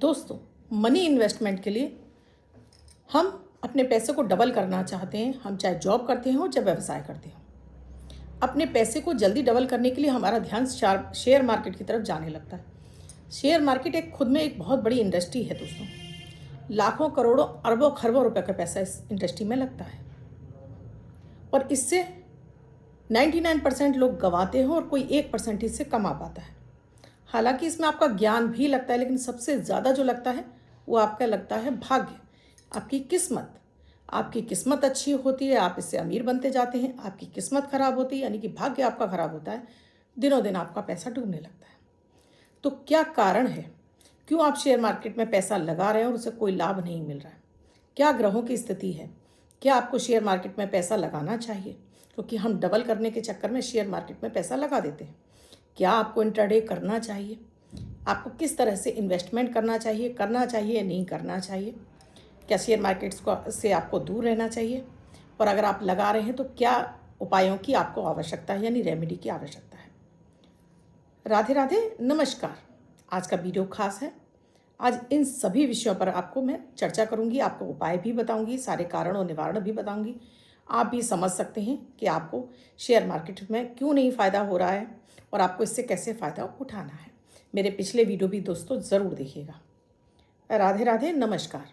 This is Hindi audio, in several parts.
दोस्तों, मनी इन्वेस्टमेंट के लिए हम अपने पैसे को डबल करना चाहते हैं। हम चाहे जॉब करते हो चाहे व्यवसाय करते हो, अपने पैसे को जल्दी डबल करने के लिए हमारा ध्यान शेयर मार्केट की तरफ जाने लगता है। शेयर मार्केट एक खुद में एक बहुत बड़ी इंडस्ट्री है दोस्तों। लाखों करोड़ों अरबों खरबों रुपए का पैसा इस इंडस्ट्री में लगता है और इससे 99% लोग गंवाते हैं और कोई 1% इससे कमा पाता है। हालांकि इसमें आपका ज्ञान भी लगता है, लेकिन सबसे ज़्यादा जो लगता है वो आपका लगता है भाग्य, आपकी किस्मत। आपकी किस्मत अच्छी होती है, आप इससे अमीर बनते जाते हैं। आपकी किस्मत खराब होती है, यानी कि भाग्य आपका खराब होता है, दिनों दिन आपका पैसा डूबने लगता है। तो क्या कारण है, क्यों आप शेयर मार्केट में पैसा लगा रहे हैं और उसे कोई लाभ नहीं मिल रहा है? क्या ग्रहों की स्थिति है? क्या आपको शेयर मार्केट में पैसा लगाना चाहिए? क्योंकि हम डबल करने के चक्कर में शेयर मार्केट में पैसा लगा देते हैं। क्या आपको इंट्राडे करना चाहिए? आपको किस तरह से इन्वेस्टमेंट करना चाहिए या नहीं करना चाहिए? क्या शेयर मार्केट्स को से आपको दूर रहना चाहिए? और अगर आप लगा रहे हैं तो क्या उपायों की आपको आवश्यकता है, यानी रेमेडी की आवश्यकता है? राधे राधे, नमस्कार। आज का वीडियो खास है। आज इन सभी विषयों पर आपको मैं चर्चा करूंगी, आपको उपाय भी बताऊंगी, सारे कारण और निवारण भी बताऊंगी। आप भी समझ सकते हैं कि आपको शेयर मार्केट में क्यों नहीं फ़ायदा हो रहा है और आपको इससे कैसे फ़ायदा उठाना है। मेरे पिछले वीडियो भी दोस्तों ज़रूर देखिएगा। राधे राधे, नमस्कार।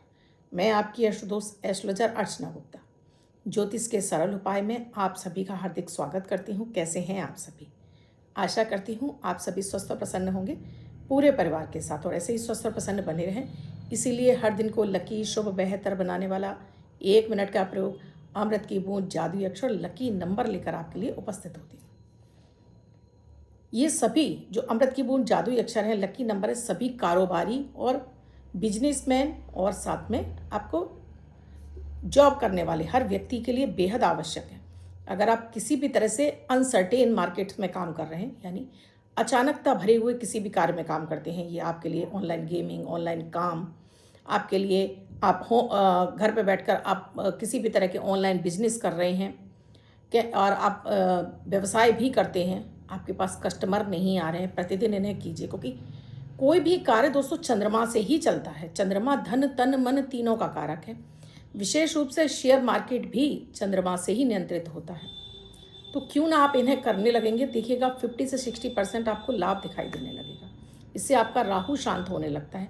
मैं आपकी अष्टदोष एस्ट्रोलॉजर अर्चना गुप्ता, ज्योतिष के सरल उपाय में आप सभी का हार्दिक स्वागत करती हूँ। कैसे हैं आप सभी? आशा करती हूँ आप सभी स्वस्थ और प्रसन्न होंगे पूरे परिवार के साथ, और ऐसे ही स्वस्थ और प्रसन्न बने रहें। इसीलिए हर दिन को लकी, शुभ, बेहतर बनाने वाला 1 मिनट का प्रयोग अमृत की बूंद जादुई अक्षर लकी नंबर लेकर आपके लिए उपस्थित होती है। ये सभी जो अमृत की बूंद जादुई अक्षर है, लकी नंबर है, सभी कारोबारी और बिजनेसमैन और साथ में आपको जॉब करने वाले हर व्यक्ति के लिए बेहद आवश्यक है। अगर आप किसी भी तरह से अनसर्टेन मार्केट्स में काम कर रहे हैं, यानी अचानकता भरे हुए किसी भी कार्य में काम करते हैं, ये आपके लिए ऑनलाइन गेमिंग, ऑनलाइन काम, आपके लिए आप घर पे बैठकर आप किसी भी तरह के ऑनलाइन बिजनेस कर रहे हैं और आप व्यवसाय भी करते हैं, आपके पास कस्टमर नहीं आ रहे हैं, प्रतिदिन इन्हें कीजिए। क्योंकि कोई भी कार्य दोस्तों चंद्रमा से ही चलता है। चंद्रमा धन तन मन तीनों का कारक है। विशेष रूप से शेयर मार्केट भी चंद्रमा से ही नियंत्रित होता है। तो क्यों ना आप इन्हें करने लगेंगे, देखिएगा 50 से 60% आपको लाभ दिखाई देने लगेगा। इससे आपका राहु शांत होने लगता है,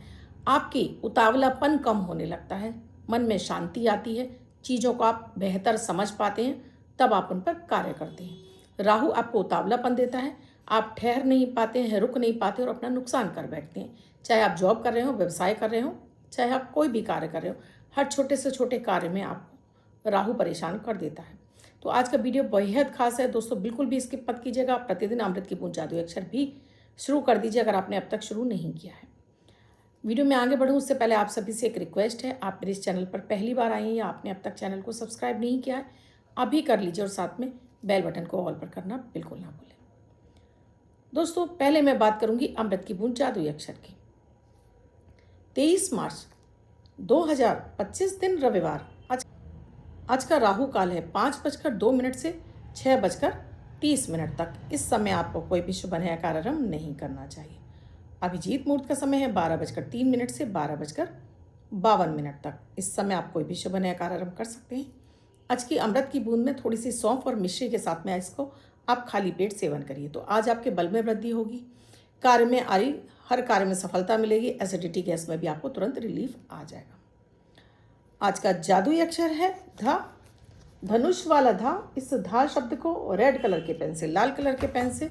आपकी उतावलापन कम होने लगता है, मन में शांति आती है, चीज़ों को आप बेहतर समझ पाते हैं, तब आप उन पर कार्य करते हैं। राहु आपको उतावलापन देता है, आप ठहर नहीं पाते हैं, रुक नहीं पाते और अपना नुकसान कर बैठते हैं। चाहे आप जॉब कर रहे हो, व्यवसाय कर रहे हो, चाहे आप कोई भी कार्य कर रहे हो, हर छोटे से छोटे कार्य में आपको राहु परेशान कर देता है। तो आज का वीडियो बेहद खास है दोस्तों, बिल्कुल भी स्किप मत कीजिएगा। आप प्रतिदिन अमृत की बूंद जादुई अक्षर भी शुरू कर दीजिए अगर आपने अब तक शुरू नहीं किया है। वीडियो में आगे बढ़ूँ उससे पहले आप सभी से एक रिक्वेस्ट है, आप मेरे इस चैनल पर पहली बार आई हैं या आपने अब तक चैनल को सब्सक्राइब नहीं किया है, अभी कर लीजिए और साथ में बेल बटन को ऑल पर करना बिल्कुल ना भूलें। दोस्तों, पहले मैं बात करूंगी अमृत की बूंद जादुई अक्षर की। 23 मार्च 2025 दिन रविवार, आज का राहु काल है 5:02 से 6:30 तक। इस समय आपको कोई भी शुभ कार्यक्रम नहीं करना चाहिए। अभिजीत मुहूर्त का समय है 12:03 से 12:52 तक। इस समय आप कोई भी शुभ कार्यक्रम कर सकते हैं। आज की अमृत की बूंद में थोड़ी सी सौंफ और मिश्री के साथ में इसको आप खाली पेट सेवन करिए, तो आज आपके बल में वृद्धि होगी, कार्य में हर कार्य में सफलता मिलेगी, एसिडिटी गैस में भी आपको तुरंत रिलीफ आ जाएगा। आज का जादुई अक्षर है धा, धनुष वाला धा। इस धा शब्द को रेड कलर के पेन से, लाल कलर के पेन से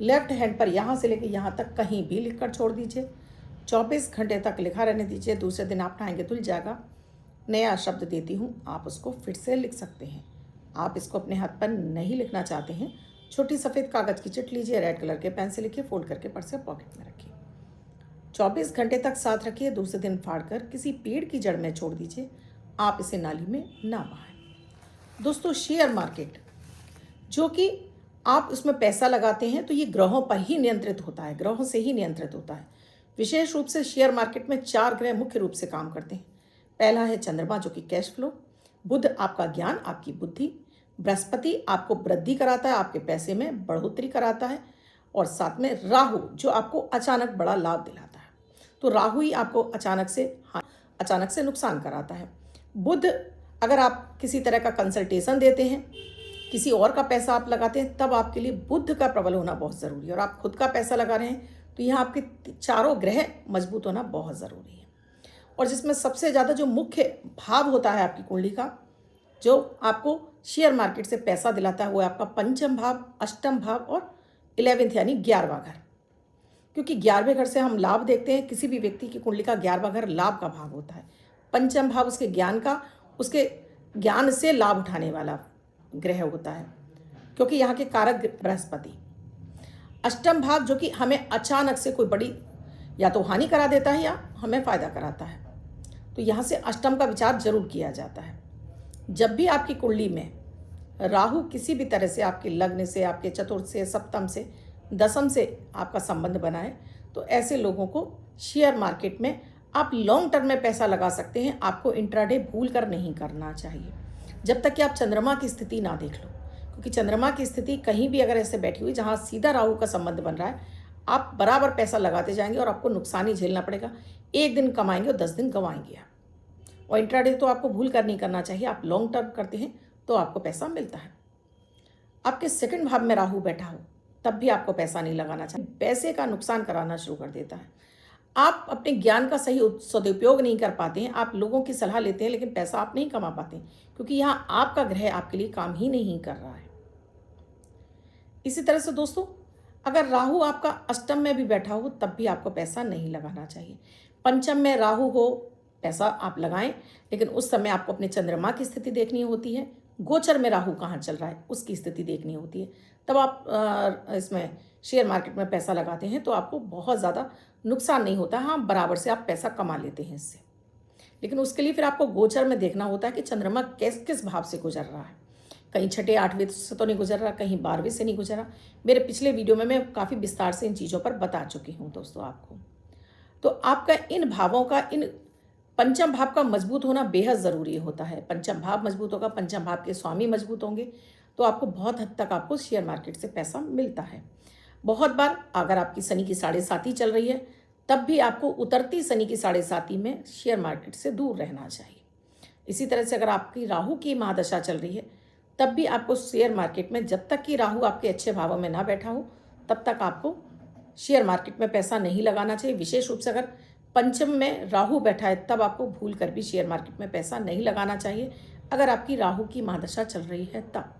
लेफ्ट हैंड पर यहाँ से लेकर यहाँ तक कहीं भी लिखकर छोड़ दीजिए। 24 घंटे तक लिखा रहने दीजिए। दूसरे दिन आप नहाएंगे धुल जाएगा। नया शब्द देती हूँ, आप उसको फिर से लिख सकते हैं। आप इसको अपने हाथ पर नहीं लिखना चाहते हैं, छोटी सफ़ेद कागज़ की चिट लीजिए, रेड कलर के पेन से लिखिए, फोल्ड करके पर्स से पॉकेट में रखिए। 24 घंटे तक साथ रखिए। दूसरे दिन फाड़कर किसी पेड़ की जड़ में छोड़ दीजिए। आप इसे नाली में ना बहाएं। दोस्तों, शेयर मार्केट जो कि आप उसमें पैसा लगाते हैं, तो ये ग्रहों पर ही नियंत्रित होता है, ग्रहों से ही नियंत्रित होता है। विशेष रूप से शेयर मार्केट में 4 ग्रह मुख्य रूप से काम करते हैं। पहला है चंद्रमा जो कि कैश फ्लो, बुध आपका ज्ञान, आपकी बुद्धि, बृहस्पति आपको वृद्धि कराता है, आपके पैसे में बढ़ोतरी कराता है, और साथ में राहु जो आपको अचानक बड़ा लाभ दिलाता है। तो तो राहु ही आपको अचानक से नुकसान कराता है। बुध, अगर आप किसी तरह का कंसल्टेशन देते हैं, किसी और का पैसा आप लगाते हैं, तब आपके लिए बुध का प्रबल होना बहुत ज़रूरी है। और आप खुद का पैसा लगा रहे हैं तो यहाँ आपके चारों ग्रह मजबूत होना बहुत ज़रूरी है। और जिसमें सबसे ज़्यादा जो मुख्य भाव होता है आपकी कुंडली का, जो आपको शेयर मार्केट से पैसा दिलाता है, वो है आपका पंचम भाव, अष्टम भाव और 11th यानी 11वां घर। क्योंकि 11वें घर से हम लाभ देखते हैं। किसी भी व्यक्ति की कुंडली का 11वां घर लाभ का भाव होता है। पंचम भाव उसके ज्ञान का, उसके ज्ञान से लाभ उठाने वाला ग्रह होता है, क्योंकि यहाँ के कारक बृहस्पति। अष्टम भाव जो कि हमें अचानक से कोई बड़ी या तो हानि करा देता है या हमें फायदा कराता है, तो यहाँ से अष्टम का विचार जरूर किया जाता है। जब भी आपकी कुंडली में राहु किसी भी तरह से आपके लग्न से, आपके चतुर्थ से, सप्तम से, दसम से आपका संबंध बनाए, तो ऐसे लोगों को शेयर मार्केट में आप लॉन्ग टर्म में पैसा लगा सकते हैं। आपको इंट्राडे भूल कर नहीं करना चाहिए जब तक कि आप चंद्रमा की स्थिति ना देख लो, क्योंकि चंद्रमा की स्थिति कहीं भी अगर ऐसे बैठी हुई जहाँ सीधा राहु का संबंध बन रहा है, आप बराबर पैसा लगाते जाएंगे और आपको नुकसान ही झेलना पड़ेगा। एक दिन कमाएंगे और 10 दिन गंवाएंगे आप। और इंट्राडे तो आपको भूल कर नहीं करना चाहिए। आप लॉन्ग टर्म करते हैं तो आपको पैसा मिलता है। आपके सेकंड भाव में राहु बैठा हो तब भी आपको पैसा नहीं लगाना चाहिए। पैसे का नुकसान कराना शुरू कर देता है। आप अपने ज्ञान का सही सदुपयोग नहीं कर पाते हैं। आप लोगों की सलाह लेते हैं लेकिन पैसा आप नहीं कमा पाते, क्योंकि यहाँ आपका ग्रह आपके लिए काम ही नहीं कर रहा है। इसी तरह से दोस्तों, अगर राहु आपका अष्टम में भी बैठा हो तब भी आपको पैसा नहीं लगाना चाहिए। पंचम में राहु हो, पैसा आप लगाएं, लेकिन उस समय आपको अपने चंद्रमा की स्थिति देखनी होती है। गोचर में राहु कहाँ चल रहा है उसकी स्थिति देखनी होती है। तब आप इसमें शेयर मार्केट में पैसा लगाते हैं तो आपको बहुत ज़्यादा नुकसान नहीं होता। हाँ, बराबर से आप पैसा कमा लेते हैं इससे, लेकिन उसके लिए फिर आपको गोचर में देखना होता है कि चंद्रमा किस भाव से गुजर रहा है। कहीं छठे 8वें से तो नहीं गुजर रहा, कहीं 12वें से नहीं गुजर रहा। मेरे पिछले वीडियो में मैं काफ़ी विस्तार से इन चीज़ों पर बता चुकी हूँ दोस्तों आपको। तो आपका इन भावों का, इन पंचम भाव का मजबूत होना बेहद ज़रूरी होता है। पंचम भाव मजबूत होगा, पंचम भाव के स्वामी मजबूत होंगे, तो आपको बहुत हद तक आपको शेयर मार्केट से पैसा मिलता है। बहुत बार अगर आपकी शनि की 7.5 चल रही है तब भी आपको उतरती शनि की 7.5 में शेयर मार्केट से दूर रहना चाहिए। इसी तरह से अगर आपकी राहु की महादशा चल रही है तब भी आपको शेयर मार्केट में, जब तक कि राहु आपके अच्छे भावों में ना बैठा हो तब तक आपको शेयर मार्केट में पैसा नहीं लगाना चाहिए। विशेष रूप से अगर पंचम में राहु बैठा है तब आपको भूल कर भी शेयर मार्केट में पैसा नहीं लगाना चाहिए, अगर आपकी राहु की महादशा चल रही है तब।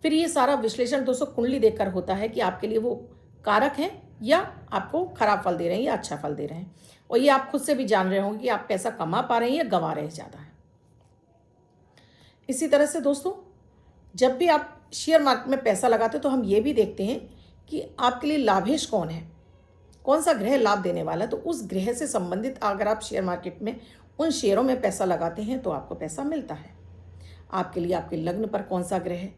फिर ये सारा विश्लेषण दोस्तों कुंडली देखकर होता है कि आपके लिए वो कारक हैं या आपको खराब फल दे रहे हैं या अच्छा फल दे रहे हैं। और ये आप खुद से भी जान रहे होंगे कि आप पैसा कमा पा रहे हैं या गंवा रहे हैं ज़्यादा है। इसी तरह से दोस्तों, जब भी आप शेयर मार्केट में पैसा लगाते हो तो हम ये भी देखते हैं कि आपके लिए लाभेश कौन है, कौन सा ग्रह लाभ देने वाला है। तो उस ग्रह से संबंधित अगर आप शेयर मार्केट में उन शेयरों में पैसा लगाते हैं तो आपको पैसा मिलता है। आपके लिए आपके लग्न पर कौन सा ग्रह है,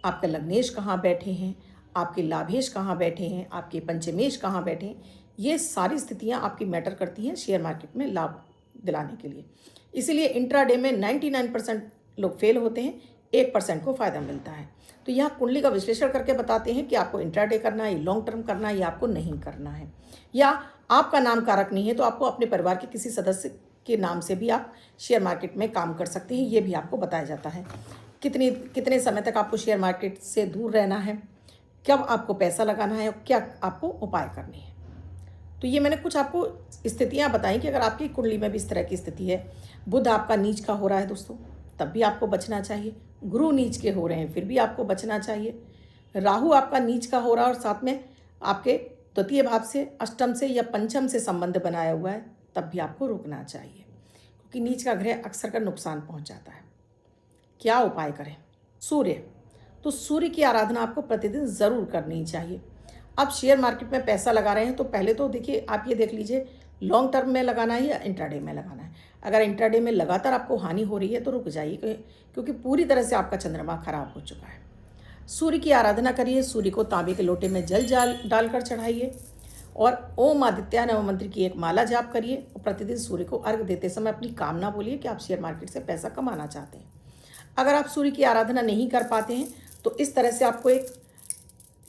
आपका लग्नेश कहाँ बैठे हैं, आपके लाभेश कहाँ बैठे हैं, आपके पंचमेश कहाँ बैठे हैं, ये सारी स्थितियाँ आपकी मैटर करती हैं शेयर मार्केट में लाभ दिलाने के लिए। इसीलिए इंट्राडे में 99% लोग फेल होते हैं, 1% को फ़ायदा मिलता है। तो यहाँ कुंडली का विश्लेषण करके बताते हैं कि आपको इंट्राडे करना है, लॉन्ग टर्म करना है या आपको नहीं करना है। या आपका नाम कारक नहीं है तो आपको अपने परिवार के किसी सदस्य के नाम से भी आप शेयर मार्केट में काम कर सकते हैं। ये भी आपको बताया जाता है कितने समय तक आपको शेयर मार्केट से दूर रहना है, कब आपको पैसा लगाना है और क्या आपको उपाय करने हैं। तो ये मैंने कुछ आपको स्थितियाँ बताई कि अगर आपकी कुंडली में भी इस तरह की स्थिति है, बुध आपका नीच का हो रहा है दोस्तों तब भी आपको बचना चाहिए, गुरु नीच के हो रहे हैं फिर भी आपको बचना चाहिए, राहु आपका नीच का हो रहा है और साथ में आपके द्वितीय भाव से, अष्टम से या पंचम से संबंध बनाया हुआ है तब भी आपको रुकना चाहिए, क्योंकि नीच का ग्रह अक्सर का नुकसान पहुंचाता है। क्या उपाय करें? सूर्य, तो सूर्य की आराधना आपको प्रतिदिन ज़रूर करनी चाहिए। आप शेयर मार्केट में पैसा लगा रहे हैं तो पहले तो देखिए, आप ये देख लीजिए लॉन्ग टर्म में लगाना है या इंट्राडे में लगाना है। अगर इंट्राडे में लगातार आपको हानि हो रही है तो रुक जाइए, क्योंकि पूरी तरह से आपका चंद्रमा खराब हो चुका है। सूर्य की आराधना करिए, सूर्य को तांबे के लोटे में जल डालकर चढ़ाइए और ओम आदित्य नमः मंत्र की एक माला जाप करिए और प्रतिदिन सूर्य को अर्घ देते समय अपनी कामना बोलिए कि आप शेयर मार्केट से पैसा कमाना चाहते हैं। अगर आप सूर्य की आराधना नहीं कर पाते हैं तो इस तरह से आपको एक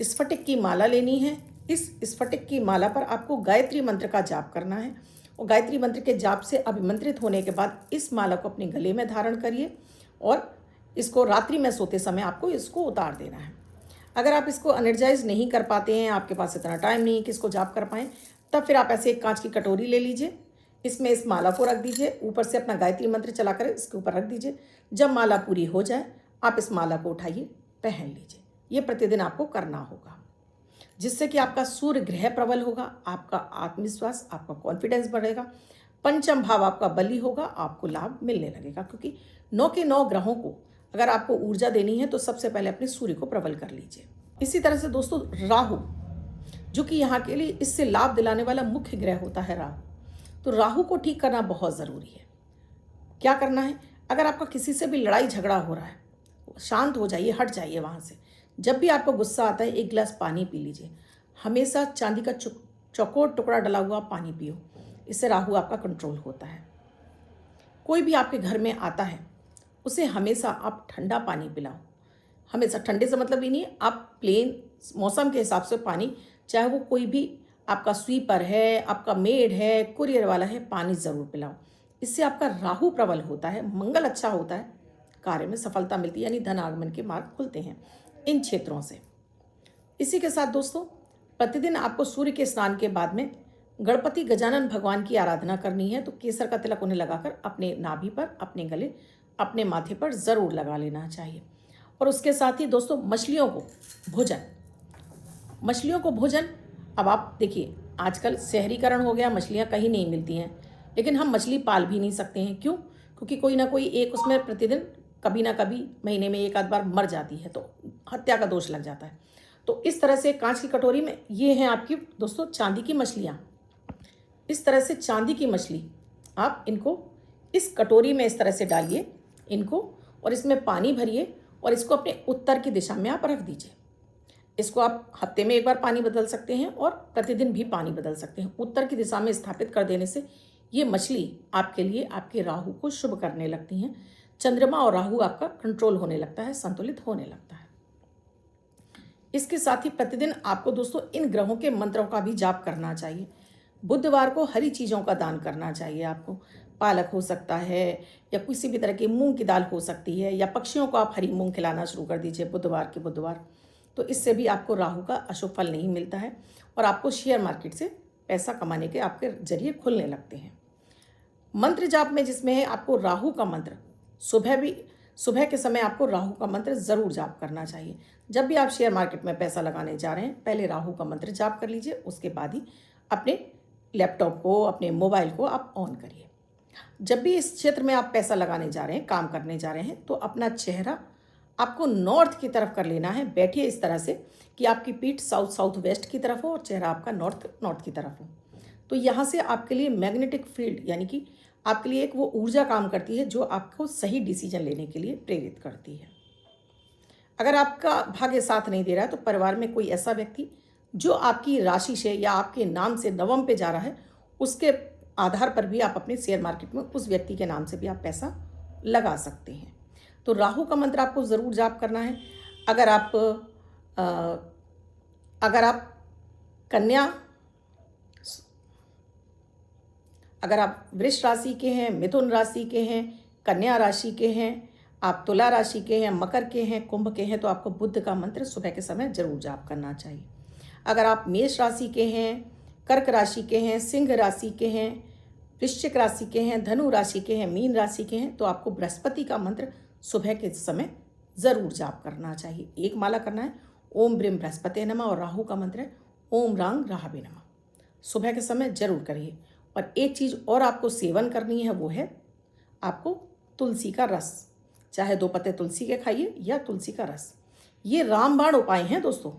स्फटिक की माला लेनी है, इस स्फटिक की माला पर आपको गायत्री मंत्र का जाप करना है और गायत्री मंत्र के जाप से अभिमंत्रित होने के बाद इस माला को अपने गले में धारण करिए और इसको रात्रि में सोते समय आपको इसको उतार देना है। अगर आप इसको एनर्जाइज नहीं कर पाते हैं, आपके पास इतना टाइम नहीं है कि इसको जाप कर पाएँ, तब फिर आप ऐसे एक कांच की कटोरी ले लीजिए, इसमें इस माला को रख दीजिए, ऊपर से अपना गायत्री मंत्र चलाकर इसके ऊपर रख दीजिए। जब माला पूरी हो जाए आप इस माला को उठाइए, पहन लीजिए। ये प्रतिदिन आपको करना होगा, जिससे कि आपका सूर्य ग्रह प्रबल होगा, आपका आत्मविश्वास, आपका कॉन्फिडेंस बढ़ेगा, पंचम भाव आपका बली होगा, आपको लाभ मिलने लगेगा। क्योंकि 9 के 9 ग्रहों को अगर आपको ऊर्जा देनी है तो सबसे पहले अपने सूर्य को प्रबल कर लीजिए। इसी तरह से दोस्तों राहु, जो कि यहाँ के लिए इससे लाभ दिलाने वाला मुख्य ग्रह होता है राहु, तो राहु को ठीक करना बहुत ज़रूरी है। क्या करना है? अगर आपका किसी से भी लड़ाई झगड़ा हो रहा है, शांत हो जाइए, हट जाइए वहाँ से। जब भी आपको गुस्सा आता है 1 गिलास पानी पी लीजिए। हमेशा चांदी का चौकोर टुकड़ा डला हुआ पानी पियो, इससे राहु आपका कंट्रोल होता है। कोई भी आपके घर में आता है उसे हमेशा आप ठंडा पानी पिलाओ। हमेशा ठंडे से मतलब ये नहीं है, आप प्लेन मौसम के हिसाब से पानी, चाहे वो कोई भी आपका स्वीपर है, आपका मेड है, कुरियर वाला है, पानी ज़रूर पिलाओ। इससे आपका राहु प्रबल होता है, मंगल अच्छा होता है, कार्य में सफलता मिलती है, यानी धन आगमन के मार्ग खुलते हैं इन क्षेत्रों से। इसी के साथ दोस्तों प्रतिदिन आपको सूर्य के स्नान के बाद में गणपति गजानन भगवान की आराधना करनी है। तो केसर का तिलक उन्हें लगाकर अपने नाभि पर, अपने गले, अपने माथे पर ज़रूर लगा लेना चाहिए। और उसके साथ ही दोस्तों मछलियों को भोजन, अब आप देखिए आजकल शहरीकरण हो गया, मछलियाँ कहीं नहीं मिलती हैं, लेकिन हम मछली पाल भी नहीं सकते हैं। क्यों? क्योंकि कोई ना कोई एक उसमें प्रतिदिन कभी ना कभी महीने में 1 आध बार मर जाती है, तो हत्या का दोष लग जाता है। तो इस तरह से कांच की कटोरी में ये हैं आपकी दोस्तों चांदी की मछलियाँ। इस तरह से चांदी की मछली आप इनको इस कटोरी में इस तरह से डालिए इनको, और इसमें पानी भरिए और इसको अपने उत्तर की दिशा में आप रख दीजिए। इसको आप हफ्ते में 1 बार पानी बदल सकते हैं और प्रतिदिन भी पानी बदल सकते हैं। उत्तर की दिशा में स्थापित कर देने से ये मछली आपके लिए आपके राहु को शुभ करने लगती हैं। चंद्रमा और राहु आपका कंट्रोल होने लगता है, संतुलित होने लगता है। इसके साथ ही प्रतिदिन आपको दोस्तों इन ग्रहों के मंत्रों का भी जाप करना चाहिए। बुधवार को हरी चीज़ों का दान करना चाहिए आपको। पालक हो सकता है, या किसी भी तरह की मूंग की दाल हो सकती है, या पक्षियों को आप हरी मूंग खिलाना शुरू कर दीजिए बुधवार के बुधवार। तो इससे भी आपको राहु का अशुभ फल नहीं मिलता है और आपको शेयर मार्केट से पैसा कमाने के आपके जरिए खुलने लगते हैं। मंत्र जाप में जिसमें है आपको राहु का मंत्र, सुबह के समय आपको राहु का मंत्र ज़रूर जाप करना चाहिए। जब भी आप शेयर मार्केट में पैसा लगाने जा रहे हैं, पहले राहु का मंत्र जाप कर लीजिए, उसके बाद ही अपने लैपटॉप को, अपने मोबाइल को आप ऑन करिए। जब भी इस क्षेत्र में आप पैसा लगाने जा रहे हैं, काम करने जा रहे हैं, तो अपना चेहरा आपको नॉर्थ की तरफ कर लेना है। बैठिए इस तरह से कि आपकी पीठ साउथ वेस्ट की तरफ हो और चेहरा आपका नॉर्थ की तरफ हो। तो यहाँ से आपके लिए मैग्नेटिक फील्ड, यानी कि आपके लिए एक वो ऊर्जा काम करती है जो आपको सही डिसीजन लेने के लिए प्रेरित करती है। अगर आपका भाग्य साथ नहीं दे रहा है तो परिवार में कोई ऐसा व्यक्ति जो आपकी राशि से या आपके नाम से नवम पे जा रहा है, उसके आधार पर भी आप अपने शेयर मार्केट में उस व्यक्ति के नाम से भी आप पैसा लगा सकते हैं। तो राहु का मंत्र आपको ज़रूर जाप करना है। अगर आप वृष राशि के हैं, मिथुन राशि के हैं, कन्या राशि के हैं, आप तुला राशि के हैं, मकर के हैं, कुंभ के हैं, तो आपको बुध का मंत्र सुबह के समय जरूर जाप करना चाहिए। अगर आप मेष राशि के हैं, कर्क राशि के हैं, सिंह राशि के हैं, वृश्चिक राशि के हैं, धनु राशि के हैं, मीन राशि के हैं, तो आपको बृहस्पति का मंत्र सुबह के समय ज़रूर जाप करना चाहिए। एक माला करना है, ओम ब्रीम बृहस्पति नमः, और राहु का मंत्र है ओम रांग राहवे नमः। सुबह के समय जरूर करिए। और एक चीज़ और आपको सेवन करनी है, वो है आपको तुलसी का रस, चाहे 2 पत्ते तुलसी के खाइए या तुलसी का रस। ये रामबाण उपाय हैं दोस्तों,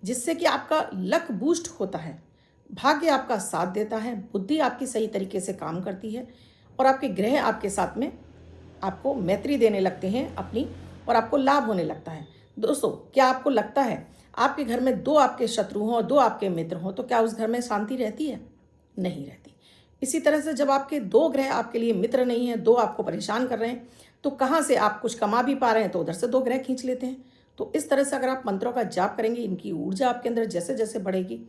जिससे कि आपका लक बूस्ट होता है, भाग्य आपका साथ देता है, बुद्धि आपकी सही तरीके से काम करती है, और आपके ग्रह आपके साथ में आपको मैत्री देने लगते हैं अपनी, और आपको लाभ होने लगता है। दोस्तों, क्या आपको लगता है आपके घर में 2 आपके शत्रु हों और 2 आपके मित्र हों, तो क्या उस घर में शांति रहती है? नहीं रहती। इसी तरह से जब आपके 2 ग्रह आपके लिए मित्र नहीं है, 2 आपको परेशान कर रहे हैं, तो कहाँ से आप कुछ कमा भी पा रहे हैं तो उधर से 2 ग्रह खींच लेते हैं। तो इस तरह से अगर आप मंत्रों का जाप करेंगे, इनकी ऊर्जा आपके अंदर जैसे जैसे बढ़ेगी,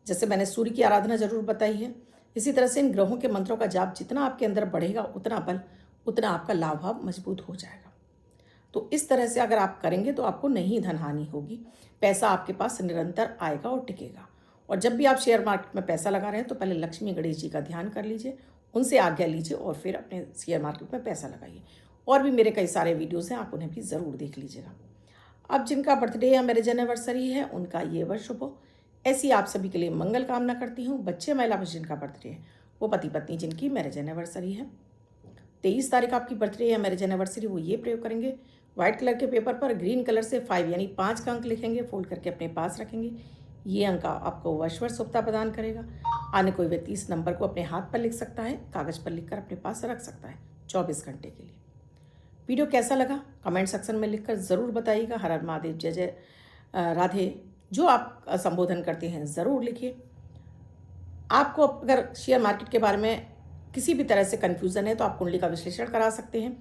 जैसे मैंने सूर्य की आराधना जरूर बताई है, इसी तरह से इन ग्रहों के मंत्रों का जाप जितना आपके अंदर बढ़ेगा, उतना बल, उतना आपका लाभ भाव मजबूत हो जाएगा। तो इस तरह से अगर आप करेंगे तो आपको नहीं धन हानि होगी, पैसा आपके पास निरंतर आएगा और टिकेगा। और जब भी आप शेयर मार्केट में पैसा लगा रहे हैं तो पहले लक्ष्मी गणेश जी का ध्यान कर लीजिए, उनसे आज्ञा लीजिए और फिर अपने शेयर मार्केट में पैसा लगाइए। और भी मेरे कई सारे वीडियोज़ हैं, आप उन्हें भी ज़रूर देख लीजिएगा। अब जिनका बर्थडे या मैरिज एनिवर्सरी है उनका ये वर्ष शुभ हो, ऐसी आप सभी के लिए मंगल कामना करती हूँ। बच्चे महिला पुरुष जिनका बर्थडे है, वो पति पत्नी जिनकी मैरिज एनिवर्सरी है, 23 तारीख आपकी बर्थडे या मैरिज एनिवर्सरी, वो ये प्रयोग करेंगे। व्हाइट कलर के पेपर पर ग्रीन कलर से 5 यानी 5 का अंक लिखेंगे, फोल्ड करके अपने पास रखेंगे। ये अंक आपको वर्ष शुभता प्रदान करेगा। अन्य कोई व्यक्ति इस नंबर को अपने हाथ पर लिख सकता है, कागज पर लिखकर अपने पास रख सकता है 24 घंटे के लिए। वीडियो कैसा लगा कमेंट सेक्शन में लिखकर ज़रूर बताइएगा। हर हर महादेव, जय जय राधे, जो आप संबोधन करते हैं ज़रूर लिखिए। आपको अगर शेयर मार्केट के बारे में किसी भी तरह से कन्फ्यूज़न है तो आप कुंडली का विश्लेषण करा सकते हैं।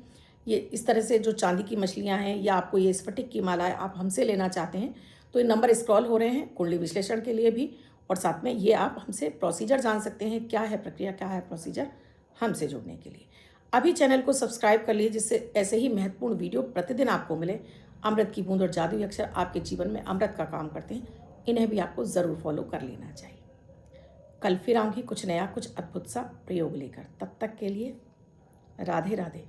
ये इस तरह से जो चांदी की मछलियां हैं या आपको ये स्फटिक की मालाएं आप हमसे लेना चाहते हैं तो ये नंबर स्क्रॉल हो रहे हैं कुंडली विश्लेषण के लिए भी, और साथ में ये आप हमसे प्रोसीजर जान सकते हैं, क्या है प्रक्रिया, क्या है प्रोसीजर हमसे जुड़ने के लिए। अभी चैनल को सब्सक्राइब कर लीजिए जिससे ऐसे ही महत्वपूर्ण वीडियो प्रतिदिन आपको मिले। अमृत की बूंद और जादुई अक्षर आपके जीवन में अमृत का काम करते हैं, इन्हें भी आपको ज़रूर फॉलो कर लेना चाहिए। कल फिर आऊँगी कुछ नया, कुछ अद्भुत सा प्रयोग लेकर। तब तक के लिए राधे राधे।